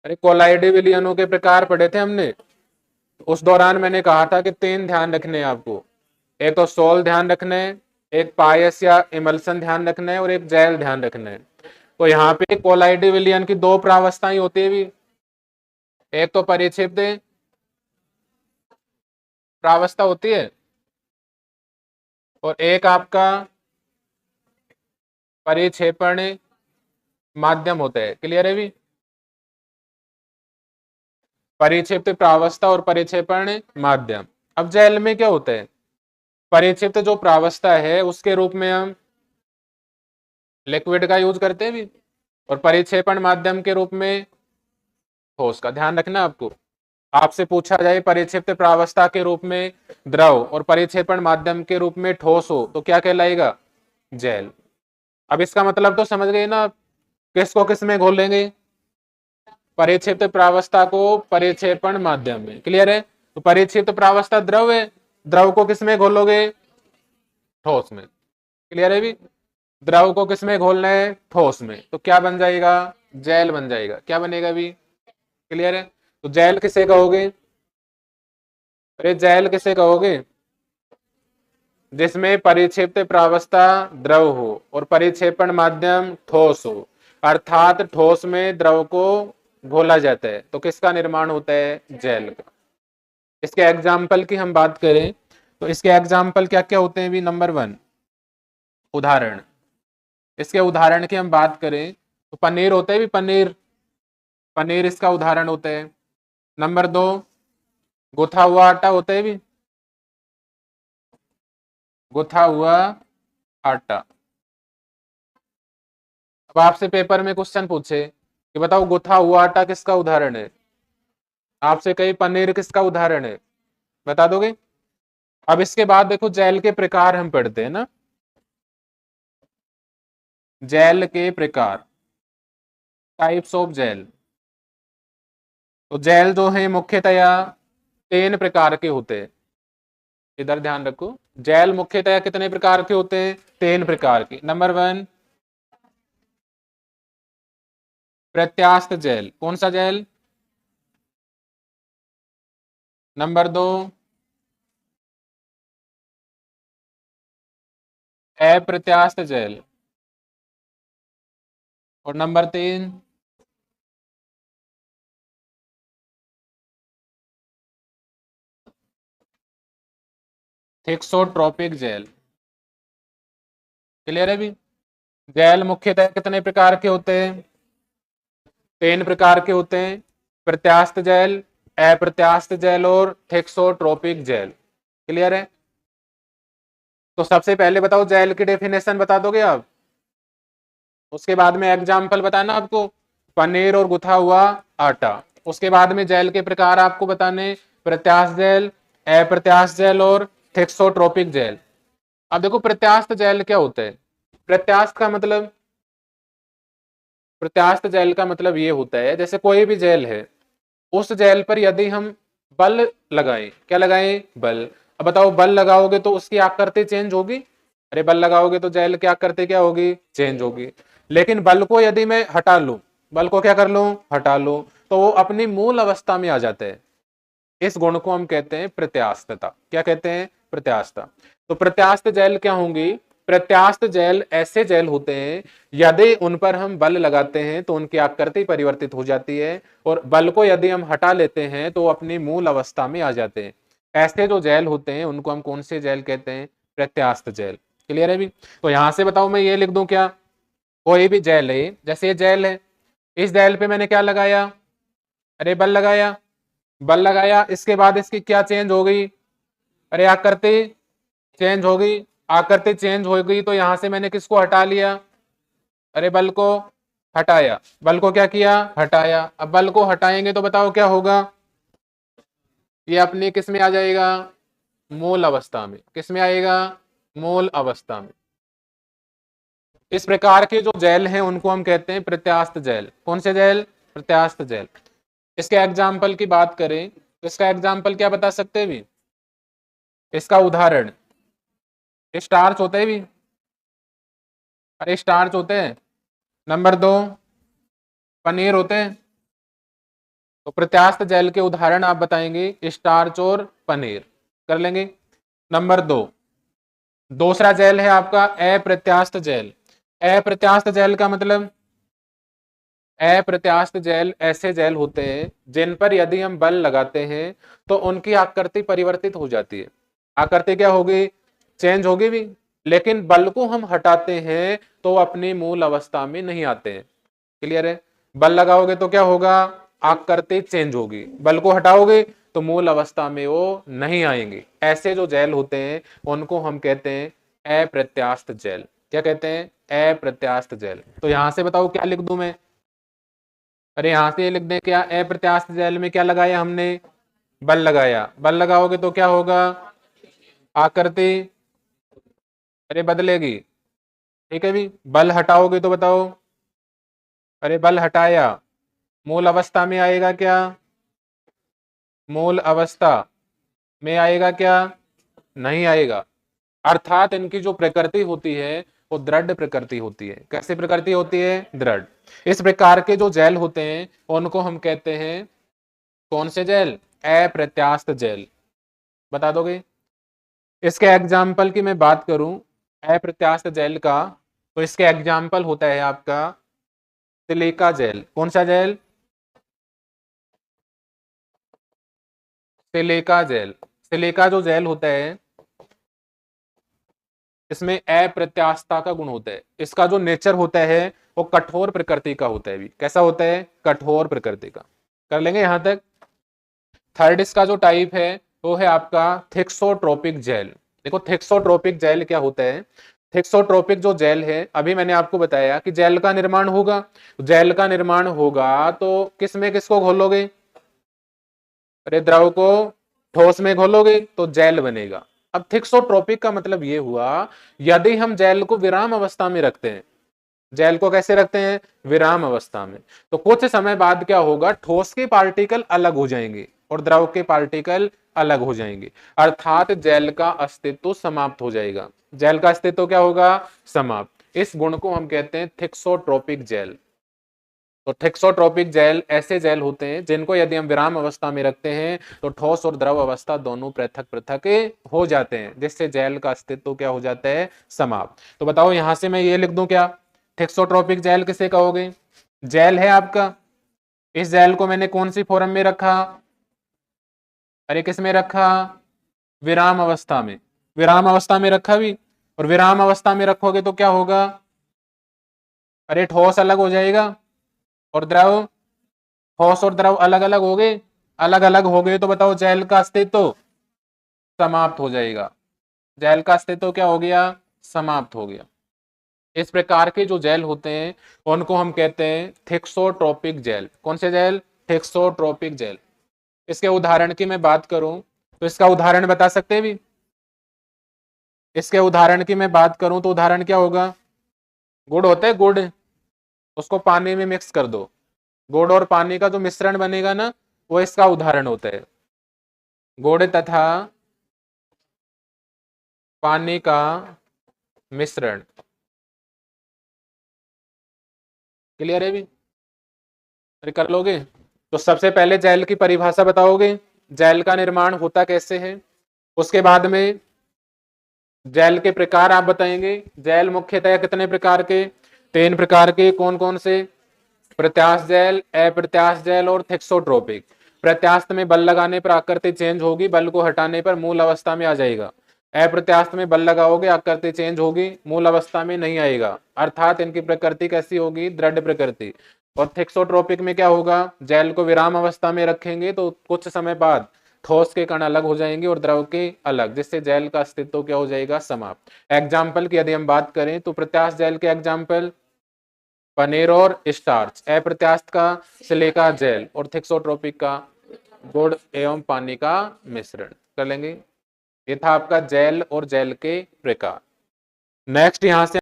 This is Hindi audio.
अरे कोलाइडी विलयनों के प्रकार पढ़े थे हमने, उस दौरान मैंने कहा था कि 3 ध्यान रखने हैं आपको। एक तो सोल ध्यान रखना है, एक पायस या इमल्सन ध्यान रखना है, और एक जेल ध्यान रखना है। तो यहाँ पे कोलाइडी विलयन की 2 प्रावस्थाएं होती है भी, एक तो परिक्षिप्त प्रावस्था होती है और एक आपका परिक्षेपण माध्यम होता है। क्लियर है भी? परिक्षिप्त प्रावस्था और परिक्षेपण माध्यम। अब जेल में क्या होता है, परिक्षिप्त जो प्रावस्था है उसके रूप में हम लिक्विड का यूज करते हैं भी, और परिक्षेपण माध्यम के रूप में ठोस का। ध्यान रखना आपको, आपसे पूछा जाए परिक्षिप्त प्रावस्था के रूप में द्रव और परिक्षेपण माध्यम के रूप में ठोस हो तो क्या कहलाएगा, जेल। अब इसका मतलब तो समझ गए ना, किसको किस में घोलेंगे, परिक्षिप्त प्रावस्था को परिक्षेपण माध्यम में। क्लियर है? तो परिक्षिप्त प्रावस्था द्रव है, द्रव को किस में घोलोगे, ठोस में। क्लियर है भी? द्रव को किस में घोलना है, ठोस में। तो क्या बन जाएगा, जेल बन जाएगा। क्या बनेगा भी? क्लियर है? तो जेल किसे कहोगे, अरे जेल किसे कहोगे, जिसमें परिक्षिप्त प्रावस्था द्रव हो और परिक्षेपण माध्यम ठोस हो, अर्थात ठोस में द्रव को घोला जाता है, तो किसका निर्माण होता है, जेल का। इसके एग्जाम्पल की हम बात करें तो इसके एग्जाम्पल क्या क्या होते हैं भी। नंबर 1 उदाहरण, इसके उदाहरण की हम बात करें तो पनीर होता है भी, पनीर, पनीर इसका उदाहरण होता है। नंबर 2 गुथा हुआ आटा होता है भी, गुथा हुआ आटा। अब आपसे पेपर में क्वेश्चन पूछे कि बताओ गुथा हुआ आटा किसका उदाहरण है, आपसे कहीं पनीर किसका उदाहरण है, बता दोगे? अब इसके बाद देखो जेल के प्रकार हम पढ़ते हैं ना, जेल के प्रकार, टाइप्स ऑफ जेल। तो जेल जो है मुख्यतया 3 प्रकार के होते हैं। इधर ध्यान रखो, जेल मुख्यतया कितने प्रकार के होते हैं, 3 प्रकार के। नंबर 1 प्रत्यास्थ जेल। कौन सा जेल? नंबर 2 अप्रत्यास्थ जेल। और नंबर 3 थिक्सोट्रोपिक जेल। क्लियर है भी? जेल मुख्यतः कितने प्रकार के होते हैं, 3 प्रकार के होते हैं, प्रत्यास्थ जेल, अप्रत्यास्थ जेल और थिक्सोट्रोपिक जेल। क्लियर है? तो सबसे पहले बताओ जेल की डेफिनेशन बता दोगे आप, उसके बाद में एग्जाम्पल बताना आपको, पनीर और गुथा हुआ आटा। उसके बाद में जेल के प्रकार आपको बताने, प्रत्यास्थ जेल, अप्रत्यास्थ जेल और थिक्सोट्रोपिक जेल। अब देखो प्रत्यास्थ जेल क्या होता है, प्रत्यास्थ का मतलब, प्रत्यास्थ जेल का मतलब ये होता है जैसे कोई भी जेल है, उस जेल पर यदि हम बल लगाएं, क्या लगाएं, बल। अब बताओ बल लगाओगे तो उसकी आकृति चेंज होगी, अरे बल लगाओगे तो जेल की आकृति क्या होगी, चेंज होगी। लेकिन बल को यदि मैं हटा लूं, बल को क्या कर लूं, हटा लूं, तो वो अपनी मूल अवस्था में आ जाता है। इस गुण को हम कहते हैं प्रत्यास्थता। क्या कहते हैं, प्रत्यास्थता। तो प्रत्यास्थ जेल क्या होंगी, प्रत्यास्थ जेल ऐसे जेल होते हैं यदि उन पर हम बल लगाते हैं तो उनकी आकृति परिवर्तित हो जाती है, और बल को यदि हम हटा लेते हैं तो अपनी मूल अवस्था में आ जाते हैं। ऐसे जो जेल होते हैं उनको हम कौन से जेल कहते हैं, प्रत्यास्थ जेल। क्लियर है भी? तो यहां से बताओ मैं ये लिख दूं क्या, कोई भी जेल है, जैसे ये जेल है, इस जेल पे मैंने क्या लगाया, अरे बल लगाया, बल लगाया, इसके बाद इसकी क्या चेंज हो गई, अरे आकृति चेंज हो गई। आकृति चेंज हो गई तो यहां से मैंने किसको हटा लिया, अरे बल को हटाया, बल को क्या किया, हटाया। अब बल को हटाएंगे तो बताओ क्या होगा, ये अपनी किस में आ जाएगा, मूल अवस्था में। किस में आएगा, मूल अवस्था में। इस प्रकार के जो जेल हैं उनको हम कहते हैं प्रत्यास्थ जेल। कौन से जेल, प्रत्यास्थ जेल। इसके एग्जाम्पल की बात करें तो इसका एग्जाम्पल क्या बता सकते हैं भी, इसका उदाहरण स्टार्च होते हैं भी, अरे स्टार्च होते हैं। नंबर 2 पनीर होते हैं। तो प्रत्यास्थ जैल के उदाहरण आप बताएंगे स्टार्च और पनीर। कर लेंगे। नंबर 2, दूसरा जैल है आपका अप्रत्यास्थ जैल। अप्रत्यास्थ जैल का मतलब, अप्रत्यास्थ जैल ऐसे जैल होते हैं जिन पर यदि हम बल लगाते हैं तो उनकी आकृति परिवर्तित हो जाती है। आकृति क्या होगी? चेंज होगी भी, लेकिन बल को हम हटाते हैं तो अपनी मूल अवस्था में नहीं आते हैं। क्लियर है? बल लगाओगे तो क्या होगा? आकृति चेंज होगी, बल को हटाओगे तो मूल अवस्था में वो नहीं आएंगे। ऐसे जो जैल होते हैं उनको हम कहते हैं अप्रत्यास्थ जैल। क्या कहते हैं? अप्रत्यास्थ जैल। तो यहां से बताओ क्या लिख दूं मैं? अरे यहां से लिख दें क्या? अप्रत्यास्थ जैल में क्या लगाया हमने? बल लगाया। बल लगाओगे तो क्या होगा? आकृति अरे बदलेगी। ठीक है भी। बल हटाओगे तो बताओ, अरे बल हटाया, मूल अवस्था में आएगा क्या? मूल अवस्था में आएगा क्या? नहीं आएगा। अर्थात इनकी जो प्रकृति होती है वो दृढ़ प्रकृति होती है। कैसी प्रकृति होती है? दृढ़। इस प्रकार के जो जैल होते हैं उनको हम कहते हैं कौन से जैल? अप्रत्यास्थ जैल। बता दोगे? इसके एग्जाम्पल की मैं बात करूं अप्रत्यास्थ जैल का, तो इसके एग्जाम्पल होता है आपका सिलिका जेल। कौन सा जेल? Silica gel. सिलिका जो जेल होता है इसमें अप्रत्यास्थता का गुण होता है। इसका जो नेचर होता है वो कठोर प्रकृति का होता है भी। कैसा होता है? कठोर प्रकृति का। कर लेंगे यहां तक। थर्ड इसका जो टाइप है वो है आपका थिक्सोट्रोपिक जेल। देखो थिक्सोट्रोपिक जेल क्या होता है? थिक्सोट्रोपिक जो जेल है, अभी मैंने आपको बताया कि जेल का निर्माण होगा। जेल का निर्माण होगा तो किस में किसको घोलोगे? अरे द्रव को ठोस में घोलोगे तो जेल बनेगा। अब थिक्सोट्रोपिक का मतलब ये हुआ, यदि हम जेल को विराम अवस्था में रखते हैं, जेल को कैसे रखते हैं? विराम अवस्था में, तो कुछ समय बाद क्या होगा? ठोस के पार्टिकल अलग हो जाएंगे और द्रव के पार्टिकल अलग हो जाएंगे। अर्थात जेल का अस्तित्व समाप्त हो जाएगा। जेल का अस्तित्व क्या होगा? समाप्त। इस गुण को हम कहते हैं थिक्सोट्रोपिक जेल। तो थिक्सोट्रोपिक जेल ऐसे जेल होते हैं जिनको यदि हम विराम अवस्था में रखते हैं तो ठोस और द्रव अवस्था दोनों पृथक पृथक हो जाते हैं, जिससे जेल का अस्तित्व क्या हो जाता है? समाप्त। तो बताओ यहां से मैं ये लिख दूं क्या? थिक्सोट्रोपिक जेल किसे कहोगे? जेल है आपका, इस जेल को मैंने कौन सी फॉर्म में रखा? अरे किस में रखा? विराम अवस्था में। विराम अवस्था में रखा भी, और विराम अवस्था में रखोगे तो क्या होगा? अरे ठोस अलग हो जाएगा और द्रव, ठोस और द्रव अलग अलग हो गए। अलग अलग हो गए तो बताओ जेल का अस्तित्व समाप्त हो जाएगा। जेल का अस्तित्व क्या हो गया? समाप्त हो गया। इस प्रकार के जो जेल होते हैं उनको हम कहते हैं थिक्सोट्रोपिक जेल। कौन से जेल? Thixotropic jail. इसके उदाहरण की मैं बात करूं तो इसका उदाहरण बता सकते हैं भी? इसके उदाहरण की मैं बात करूं तो उदाहरण क्या होगा? गुड़ होता है, गुड़, उसको पानी में मिक्स कर दो, गुड़ और पानी का जो मिश्रण बनेगा ना, वो इसका उदाहरण होता है। गुड़ तथा पानी का मिश्रण। क्लियर है भी? अरे कर लोगे? तो सबसे पहले जेल की परिभाषा बताओगे, जेल का निर्माण होता कैसे है। उसके बाद में जेल के प्रकार आप बताएंगे। जेल मुख्यतः कितने प्रकार के? 3 प्रकार के। कौन कौन से? प्रत्यास्थ जेल, अप्रत्यास्थ जेल और थिक्सोट्रोपिक। प्रत्यास्थ में बल लगाने पर आकृति चेंज होगी, बल को हटाने पर मूल अवस्था में आ जाएगा। अप्रत्यास्थ में बल लगाओगे आकृति चेंज होगी, मूल अवस्था में नहीं आएगा। अर्थात इनकी प्रकृति कैसी होगी? दृढ़ प्रकृति। और थिक्सोट्रोपिक में क्या होगा? जेल को विराम अवस्था में रखेंगे तो कुछ समय बाद ठोस के कण अलग हो जाएंगे और द्रव के अलग, जिससे जेल का अस्तित्व क्या हो जाएगा? समाप्त। एग्जाम्पल की यदि हम बात करें तो प्रत्यास्थ जेल के एग्जाम्पल पनीर और स्टार्च, अप्रत्यास्थ का सिलिका जेल और थिक्सोट्रोपिक का गुड़ एवं पानी का मिश्रण। कर लेंगे। ये था आपका जेल और जेल के प्रकार। नेक्स्ट यहां से